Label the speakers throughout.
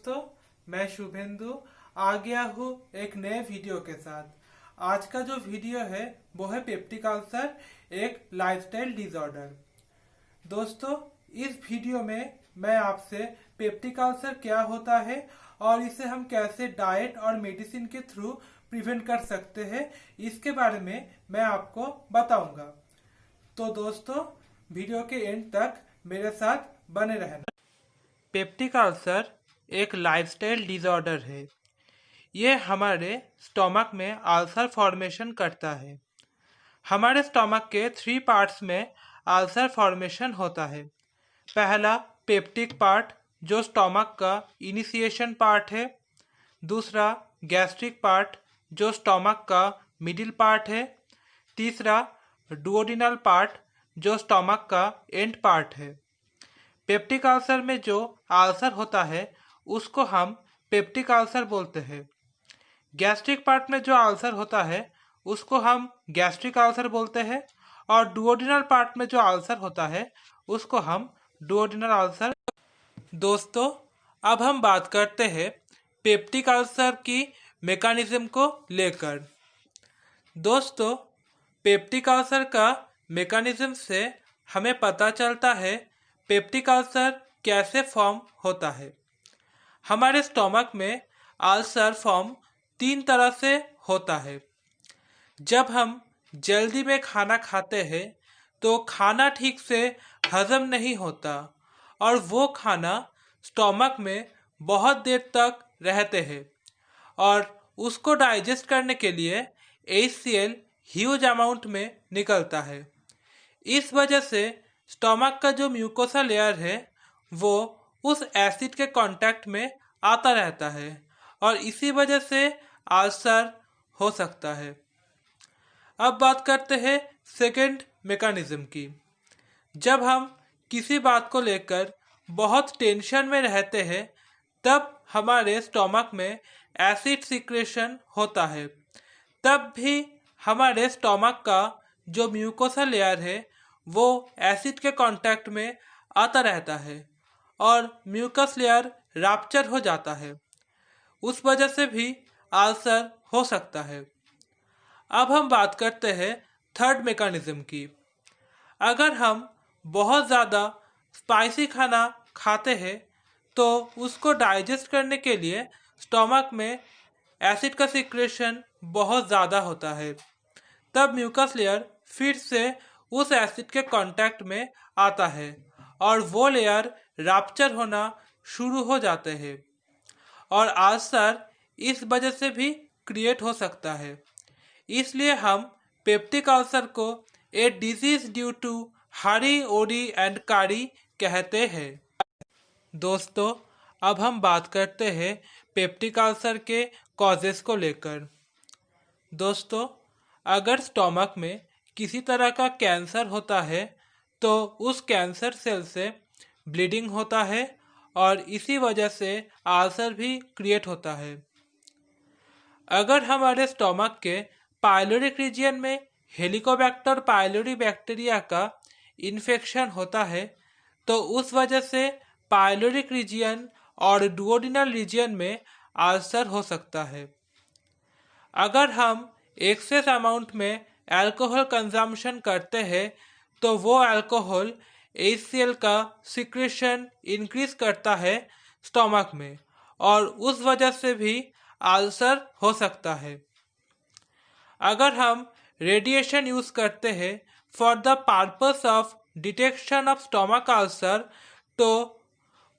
Speaker 1: दोस्तों, मैं शुभेंदु आ गया हूँ एक नए वीडियो के साथ। आज का जो वीडियो है वो है पेप्टिक अल्सर, एक लाइफस्टाइल डिसऑर्डर। दोस्तों, इस वीडियो में मैं आपसे पेप्टिक अल्सर क्या होता है और इसे हम कैसे डाइट और मेडिसिन के थ्रू प्रिवेंट कर सकते हैं, इसके बारे में मैं आपको बताऊंगा। तो दोस्तों, वीडियो के एंड तक मेरे साथ बने रहना। पेप्टिक अल्सर एक लाइफस्टाइल डिसऑर्डर है। ये हमारे स्टोमक में अल्सर फॉर्मेशन करता है। हमारे स्टोमक के 3 पार्ट्स में अल्सर फॉर्मेशन होता है। पहला पेप्टिक पार्ट, जो स्टोमक का इनिशिएशन पार्ट है। दूसरा गैस्ट्रिक पार्ट, जो स्टोमक का मिडिल पार्ट है। तीसरा डुओडिनल पार्ट, जो स्टोमक का एंड पार्ट है। पेप्टिक अल्सर में जो अल्सर होता है उसको हम पेप्टिक अल्सर बोलते हैं। गैस्ट्रिक पार्ट में जो अल्सर होता है उसको हम गैस्ट्रिक अल्सर बोलते हैं और डुओडिनल पार्ट में जो अल्सर होता है उसको हम डुओडिनल अल्सर। दोस्तों, अब हम बात करते हैं पेप्टिक अल्सर की मैकेनिज्म को लेकर। दोस्तों, पेप्टिक अल्सर का मैकेनिज्म से हमें पता चलता है पेप्टिक अल्सर कैसे फॉर्म होता है। हमारे स्टोमक में अल्सर फॉर्म 3 तरह से होता है। जब हम जल्दी में खाना खाते हैं तो खाना ठीक से हजम नहीं होता और वो खाना स्टोमक में बहुत देर तक रहते हैं और उसको डाइजेस्ट करने के लिए HCl ह्यूज अमाउंट में निकलता है। इस वजह से स्टोमक का जो म्यूकोसा लेयर है वो उस एसिड के कांटेक्ट में आता रहता है और इसी वजह से अल्सर हो सकता है। अब बात करते हैं सेकेंड मैकेनिज्म की। जब हम किसी बात को लेकर बहुत टेंशन में रहते हैं तब हमारे स्टोमक में एसिड सिक्रेशन होता है। तब भी हमारे स्टोमक का जो म्यूकोसा लेयर है वो एसिड के कांटेक्ट में आता रहता है और म्यूकस लेयर रप्चर हो जाता है। उस वजह से भी अल्सर हो सकता है। अब हम बात करते हैं थर्ड मैकेनिज्म की। अगर हम बहुत ज़्यादा स्पाइसी खाना खाते हैं तो उसको डाइजेस्ट करने के लिए स्टोमक में एसिड का सिक्रेशन बहुत ज़्यादा होता है। तब म्यूकस लेयर फिर से उस एसिड के कांटेक्ट में आता है और वो लेयर रप्चर होना शुरू हो जाते हैं और अल्सर इस वजह से भी क्रिएट हो सकता है। इसलिए हम पेप्टिक अल्सर को ए डिजीज ड्यू टू हरी ओरी एंड कारी कहते हैं। दोस्तों, अब हम बात करते हैं पेप्टिक अल्सर के कॉजेस को लेकर। दोस्तों, अगर स्टोमक में किसी तरह का कैंसर होता है तो उस कैंसर सेल से ब्लीडिंग होता है और इसी वजह से अल्सर भी क्रिएट होता है। अगर हमारे स्टोमक के पाइलोरिक रीजन में हेलिकोबैक्टर पाइलोरी बैक्टीरिया का इन्फेक्शन होता है तो उस वजह से पाइलोरिक रीजन और डुओडिनल रीजन में अल्सर हो सकता है। अगर हम एक्सेस अमाउंट में अल्कोहल कंजम्पशन करते हैं तो वो अल्कोहल HCl का सिक्रेशन इंक्रीज करता है स्टोमक में और उस वजह से भी अल्सर हो सकता है। अगर हम रेडिएशन यूज करते हैं for the purpose of detection of stomach ulcer तो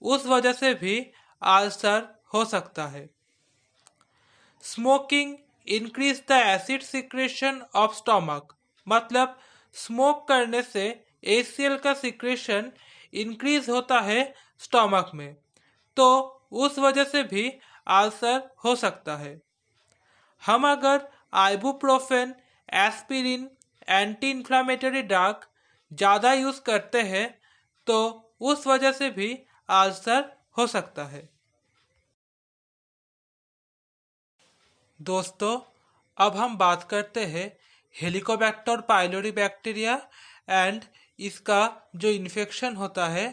Speaker 1: उस वजह से भी अल्सर हो सकता है। Smoking increase the acid secretion of stomach, मतलब स्मोक करने से HCl का सिक्रेशन इंक्रीज होता है स्टोमक में, तो उस वजह से भी अल्सर हो सकता है। हम अगर ibuprofen, aspirin, anti inflammatory drug ज़्यादा यूज़ करते हैं तो उस वजह से भी अल्सर हो सकता है। दोस्तों, अब हम बात करते हैं हेलिकोबैक्टर पाइलोरी बैक्टीरिया एंड इसका जो इन्फेक्शन होता है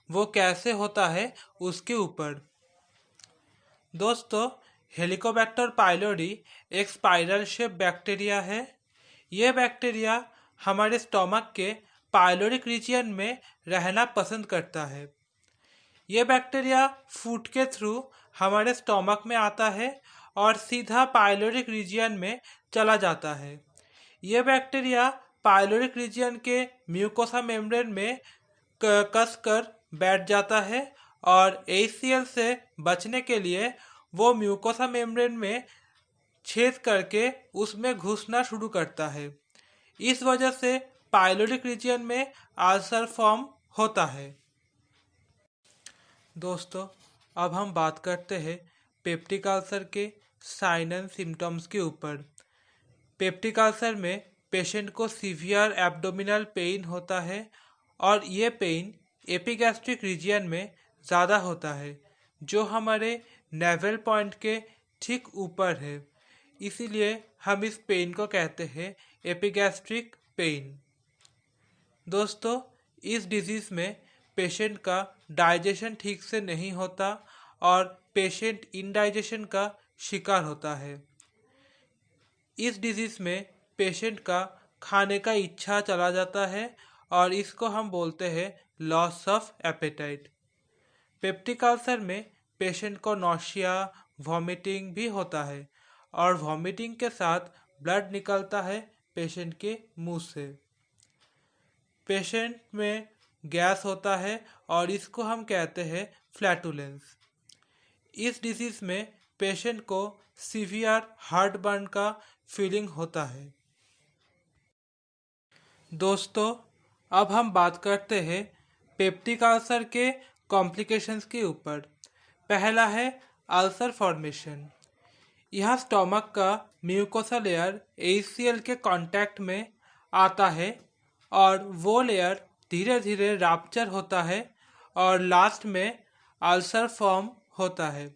Speaker 1: वो कैसे होता है उसके ऊपर। दोस्तों, हेलिकोबैक्टर पाइलोरी एक स्पाइरल शेप बैक्टीरिया है। ये बैक्टीरिया हमारे स्टोमक के पाइलोरिक रीजियन में रहना पसंद करता है। ये बैक्टीरिया फूड के थ्रू हमारे स्टोमक में आता है और सीधा पाइलोरिक रीजियन में चला जाता है। ये बैक्टीरिया पाइलोरिक रीजियन के म्यूकोसा मेम्ब्रेन में कस कर बैठ जाता है और ACL से बचने के लिए वो म्यूकोसा मेम्ब्रेन में छेद करके उसमें घुसना शुरू करता है। इस वजह से पाइलोरिक रीजियन में अल्सर फॉर्म होता है। दोस्तों, अब हम बात करते हैं पेप्टिक अल्सर के साइन एंड सिम्टम्स के ऊपर। पेप्टिक अल्सर में पेशेंट को सीवियर एब्डोमिनल पेन होता है और ये पेन एपिगैस्ट्रिक रीजियन में ज़्यादा होता है, जो हमारे नेवल पॉइंट के ठीक ऊपर है। इसीलिए हम इस पेन को कहते हैं एपिगैस्ट्रिक पेन। दोस्तों, इस डिजीज़ में पेशेंट का डाइजेशन ठीक से नहीं होता और पेशेंट इंडाइजेशन का शिकार होता है। इस डिजीज़ में पेशेंट का खाने का इच्छा चला जाता है और इसको हम बोलते हैं loss of appetite. Peptic ulcer में पेशेंट को नौशिया, वॉमिटिंग भी होता है और वॉमिटिंग के साथ ब्लड निकलता है पेशेंट के मुंह से। पेशेंट में गैस होता है और इसको हम कहते हैं फ्लैटुलेंस। इस डिजीज़ में पेशेंट को सीवियर हार्ट बर्न का फीलिंग होता है। दोस्तों, अब हम बात करते हैं पेप्टिक अल्सर के कॉम्प्लिकेशंस के ऊपर। पहला है अल्सर फॉर्मेशन। यह स्टोमक का म्यूकोसा लेयर ACL के कांटेक्ट में आता है और वो लेयर धीरे धीरे रैप्चर होता है और लास्ट में अल्सर फॉर्म होता है।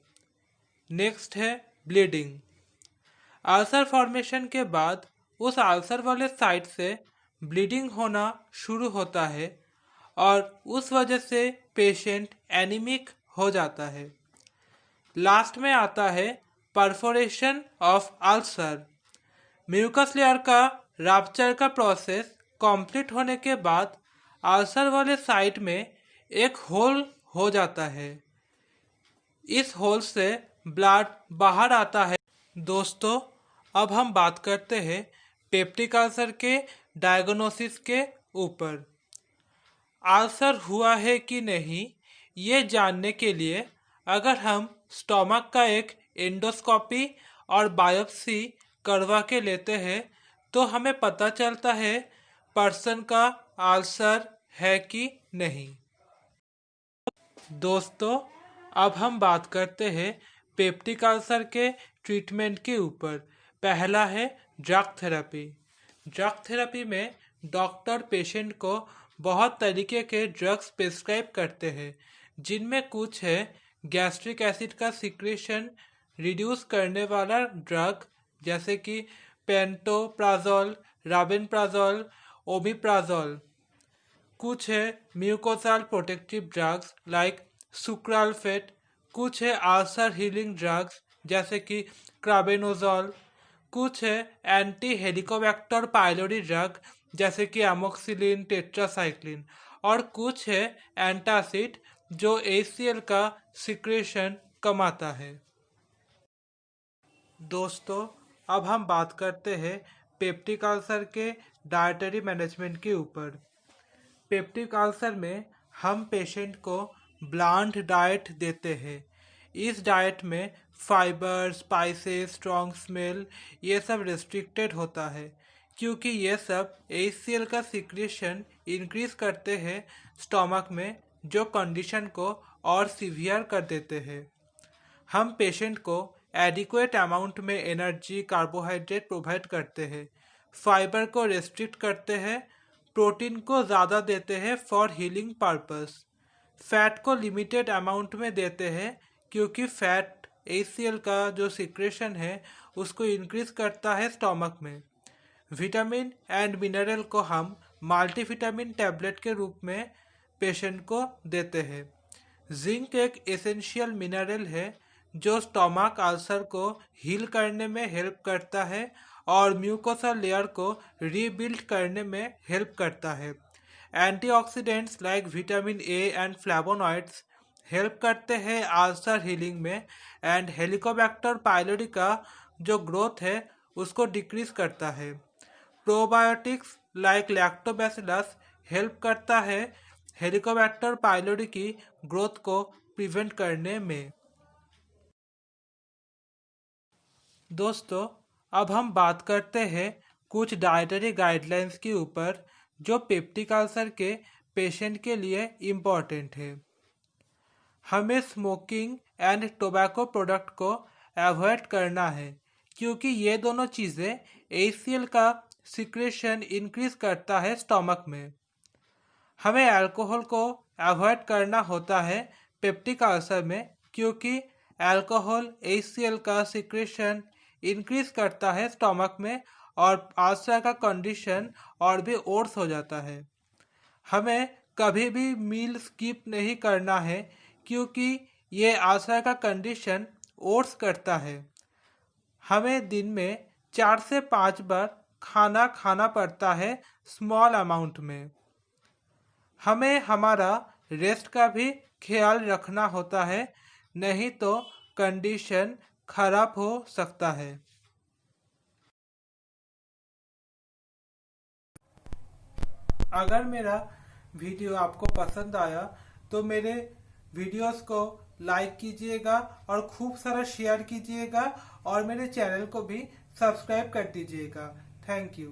Speaker 1: नेक्स्ट है ब्लीडिंग। अल्सर फॉर्मेशन के बाद उस अल्सर वाले साइड से ब्लीडिंग होना शुरू होता है और उस वजह से पेशेंट एनीमिक हो जाता है। लास्ट में आता है perforation of ulcer. Mucus layer का रैप्चर का प्रोसेस कंप्लीट होने के बाद अल्सर वाले साइड में एक होल हो जाता है। इस होल से ब्लड बाहर आता है। दोस्तों, अब हम बात करते हैं पेप्टिक अल्सर के डायग्नोसिस के ऊपर। अल्सर हुआ है कि नहीं ये जानने के लिए अगर हम स्टोमक का एक एंडोस्कोपी और बायोप्सी करवा के लेते हैं तो हमें पता चलता है पर्सन का अल्सर है कि नहीं। दोस्तों, अब हम बात करते हैं पेप्टिक अल्सर के ट्रीटमेंट के ऊपर। पहला है ड्रग थेरेपी। ड्रग थेरेपी में डॉक्टर पेशेंट को बहुत तरीके के ड्रग्स प्रिस्क्राइब करते हैं, जिनमें कुछ है गैस्ट्रिक एसिड का सिक्रेशन रिड्यूस करने वाला ड्रग, जैसे कि पेंटोप्राजोल, राबिनप्राजोल, ओमिप्राजोल। कुछ है mucosal protective drugs like sucralfate. कुछ है अल्सर हीलिंग ड्रग्स जैसे कि क्राबेनोजोल। कुछ है एंटी हेलिकोबैक्टर पाइलोरी ड्रग जैसे कि एमोक्सिलिन, टेट्रासाइक्लिन। और कुछ है एंटासिड जो ACL का सिक्रेशन कमाता है। दोस्तों, अब हम बात करते हैं पेप्टिक अल्सर के डाइटरी मैनेजमेंट के ऊपर। पेप्टिक अल्सर में हम पेशेंट को ब्लांट डाइट देते हैं। इस डाइट में फाइबर, स्पाइसेस, स्ट्रॉन्ग स्मेल ये सब रिस्ट्रिक्टेड होता है, क्योंकि ये सब ACL का सिक्रेशन इंक्रीज करते हैं स्टोमक में, जो कंडीशन को और सीवियर कर देते हैं। हम पेशेंट को एडिक्वेट अमाउंट में एनर्जी, कार्बोहाइड्रेट प्रोवाइड करते हैं, फाइबर को रेस्ट्रिक्ट करते हैं, प्रोटीन को ज़्यादा देते हैं फॉर हीलिंग पर्पस, फैट को लिमिटेड अमाउंट में देते हैं क्योंकि फैट ACL का जो सिक्रेशन है उसको इंक्रीज करता है स्टोमक में। विटामिन एंड मिनरल को हम मल्टीविटामिन टैबलेट के रूप में पेशेंट को देते हैं। जिंक एक एसेंशियल मिनरल है जो स्टोमक अल्सर को हील करने में हेल्प करता है और म्यूकोसा लेयर को रीबिल्ड करने में हेल्प करता है। Antioxidants like vitamin A and flavonoids help करते हैं अल्सर हीलिंग में। एंड हेलिकोबैक्टर पाइलोरी का जो ग्रोथ है उसको डिक्रीज करता है। प्रोबायोटिक्स लाइक लैक्टोबैसिलस हेल्प करता है हेलिकोबैक्टर पाइलोरी की ग्रोथ को प्रिवेंट करने में। दोस्तों, अब हम बात करते हैं कुछ डाइटरी गाइडलाइंस के ऊपर जो पेप्टिक अल्सर के पेशेंट के लिए इम्पॉर्टेंट है। हमें स्मोकिंग एंड टोबैको प्रोडक्ट को अवॉइड करना है क्योंकि ये दोनों चीज़ें HCl का सिक्रेशन इंक्रीज करता है स्टमक में। हमें अल्कोहल को अवॉइड करना होता है पेप्टिक अल्सर में क्योंकि अल्कोहल HCl का सिक्रेशन इंक्रीज करता है स्टमक में और अल्सर का कंडीशन और भी वर्स हो जाता है। हमें कभी भी मील स्किप नहीं करना है क्योंकि ये अल्सर का कंडीशन वर्स करता है। हमें दिन में 4 से 5 बार खाना खाना पड़ता है स्मॉल अमाउंट में। हमें हमारा रेस्ट का भी ख्याल रखना होता है, नहीं तो कंडीशन खराब हो सकता है। अगर मेरा वीडियो आपको पसंद आया तो मेरे वीडियोस को लाइक कीजिएगा और खूब सारा शेयर कीजिएगा और मेरे चैनल को भी सब्सक्राइब कर दीजिएगा। Thank you.